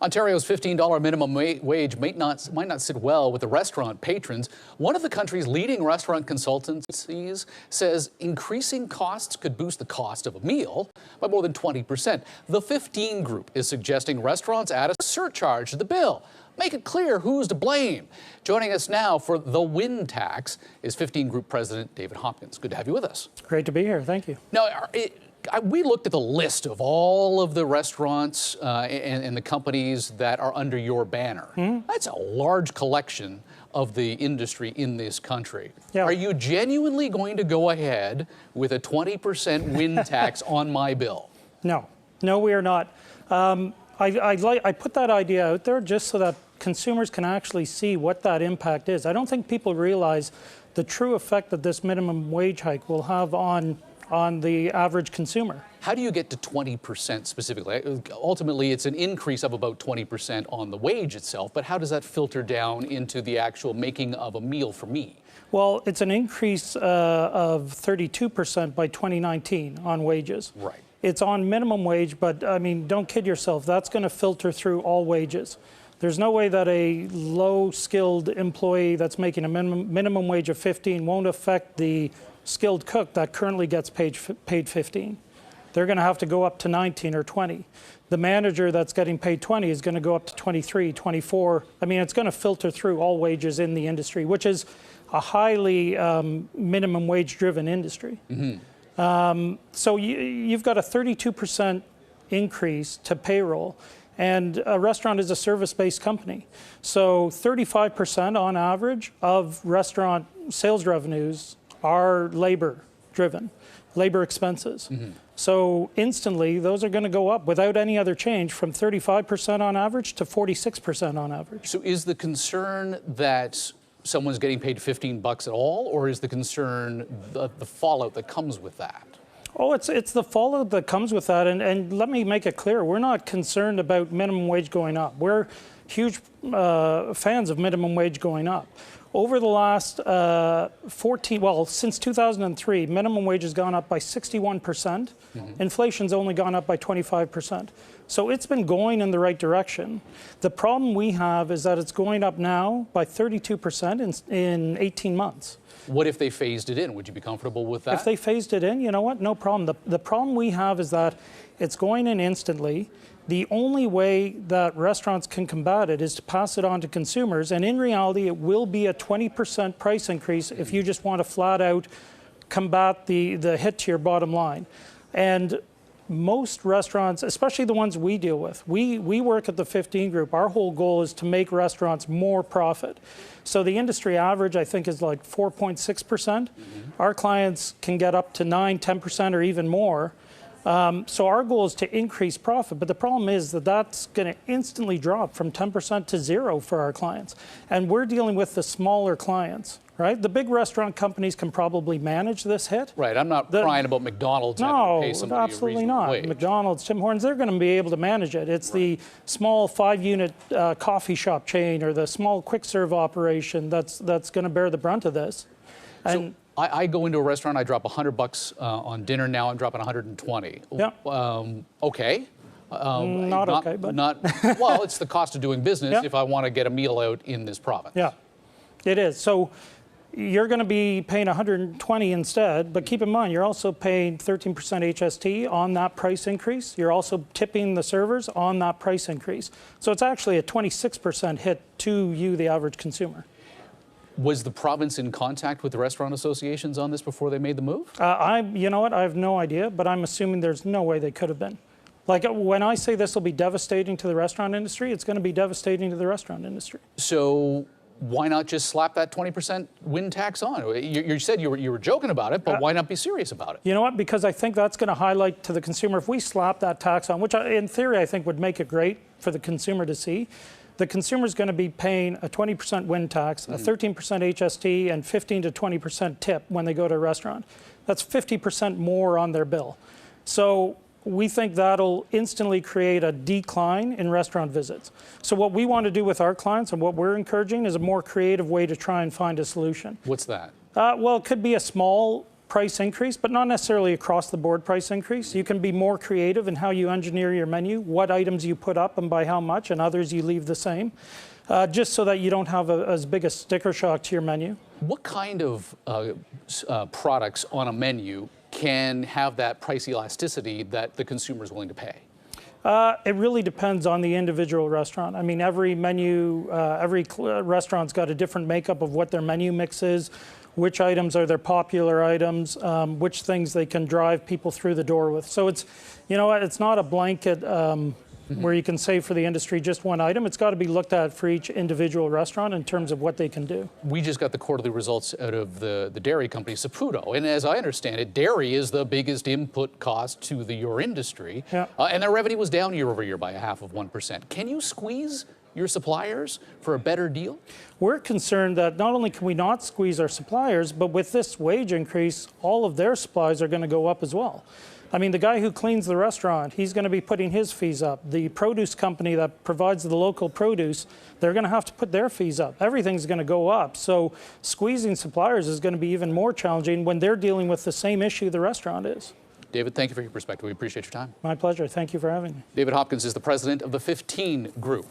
Ontario's $15 minimum wage might not sit well with the restaurant patrons. One of the country's leading restaurant consultancies says increasing costs could boost the cost of a meal by more than 20%. The 15 Group is suggesting restaurants add a surcharge to the bill. Make it clear who's to blame. Joining us now for the WynneTax is 15 Group President David Hopkins. Good to have you with us. Great to be here. Thank you. Now, we looked at the list of all of the restaurants and the companies that are under your banner. That's a large collection of the industry in this country. Yeah. Are you genuinely going to go ahead with a 20% WynneTax on my bill? No, we are not. I put that idea out there just so that consumers can actually see what that impact is. I don't think people realize the true effect that this minimum wage hike will have on the average consumer. How do you get to 20% specifically? Ultimately, it's an increase of about 20% on the wage itself, but how does that filter down into the actual making of a meal for me? Well, it's an increase of 32% by 2019 on wages. Right. It's on minimum wage, but I mean, don't kid yourself, that's going to filter through all wages. There's no way that a low-skilled employee that's making a minimum wage of 15 won't affect the skilled cook that currently gets paid 15. They're going to have to go up to 19 or 20. The manager that's getting paid 20 is going to go up to 23, 24. I mean, it's going to filter through all wages in the industry, which is a highly minimum wage-driven industry. So you've got a 32% increase to payroll, and a restaurant is a service-based company. So 35% on average of restaurant sales revenues are labor-driven, labor expenses. So instantly, those are going to go up without any other change from 35% on average to 46% on average. So is the concern that someone's getting paid $15 at all, or is the concern the fallout that comes with that? Oh, it's the fallout that comes with that, and let me make it clear, we're not concerned about minimum wage going up. We're huge fans of minimum wage going up. Over the last since 2003, minimum wage has gone up by 61%. Inflation's only gone up by 25%. So it's been going in the right direction. The problem we have is that it's going up now by 32% in 18 months. What if they phased it in? Would you be comfortable with that? If they phased it in, you know what? No problem. The problem we have is that it's going in instantly. The only way that restaurants can combat it is to pass it on to consumers. And in reality, it will be a 20% price increase if you just want to flat out combat the hit to your bottom line. And most restaurants, especially the ones we deal with, we work at the 15 Group. Our whole goal is to make restaurants more profit. So the industry average, I think, is like 4.6%. Our clients can get up to 9, 10% or even more. So our goal is to increase profit, but the problem is that that's going to instantly drop from 10% to 0 for our clients. And we're dealing with the smaller clients, right? The big restaurant companies can probably manage this hit. Right, I'm not crying about McDonald's having to pay somebody absolutely a not. wage. McDonald's, Tim Hortons, they're going to be able to manage it. It's the small 5-unit coffee shop chain or the small quick serve operation that's going to bear the brunt of this. And I go into a restaurant, I drop $100 on dinner. Now I'm dropping 120. Yeah. Okay. Not okay, but well, it's the cost of doing business Yeah. if I want to get a meal out in this province. Yeah, it is. So you're going to be paying 120 instead, but keep in mind you're also paying 13% HST on that price increase. You're also tipping the servers on that price increase. So it's actually a 26% hit to you, the average consumer. Was the province in contact with the restaurant associations on this before they made the move? You know what? I have no idea, but I'm assuming there's no way they could have been. Like when I say this will be devastating to the restaurant industry, it's going to be devastating to the restaurant industry. So why not just slap that 20% WynneTax on? You said you were joking about it, but why not be serious about it? You know what? Because I think that's going to highlight to the consumer, if we slap that tax on, which in theory I think would make it great for the consumer to see, the consumer is going to be paying a 20% WynneTax, a 13% HST, and 15 to 20% tip when they go to a restaurant. That's 50% more on their bill. So we think that'll instantly create a decline in restaurant visits. So what we want to do with our clients and what we're encouraging is a more creative way to try and find a solution. What's that? Well, it could be a small price increase, but not necessarily across the board price increase. You can be more creative in how you engineer your menu, what items you put up and by how much, and others you leave the same, just so that you don't have as big a sticker shock to your menu. What kind of products on a menu can have that price elasticity that the consumer is willing to pay? It really depends on the individual restaurant. I mean, every menu, every restaurant's got a different makeup of what their menu mix is, which items are their popular items, which things they can drive people through the door with. So it's, you know what, it's not a blanket where you can say for the industry just one item. It's got to be looked at for each individual restaurant in terms of what they can do. We just got the quarterly results out of the dairy company Saputo, and as I understand it, dairy is the biggest input cost to your industry, yeah. And their revenue was down year over year by 0.5%. Can you squeeze your suppliers for a better deal? We're concerned that not only can we not squeeze our suppliers, but with this wage increase, all of their supplies are going to go up as well. I mean, the guy who cleans the restaurant, he's going to be putting his fees up. The produce company that provides the local produce, they're going to have to put their fees up. Everything's going to go up. So squeezing suppliers is going to be even more challenging when they're dealing with the same issue the restaurant is. David, thank you for your perspective. We appreciate your time. My pleasure. Thank you for having me. David Hopkins is the president of the 15 Group.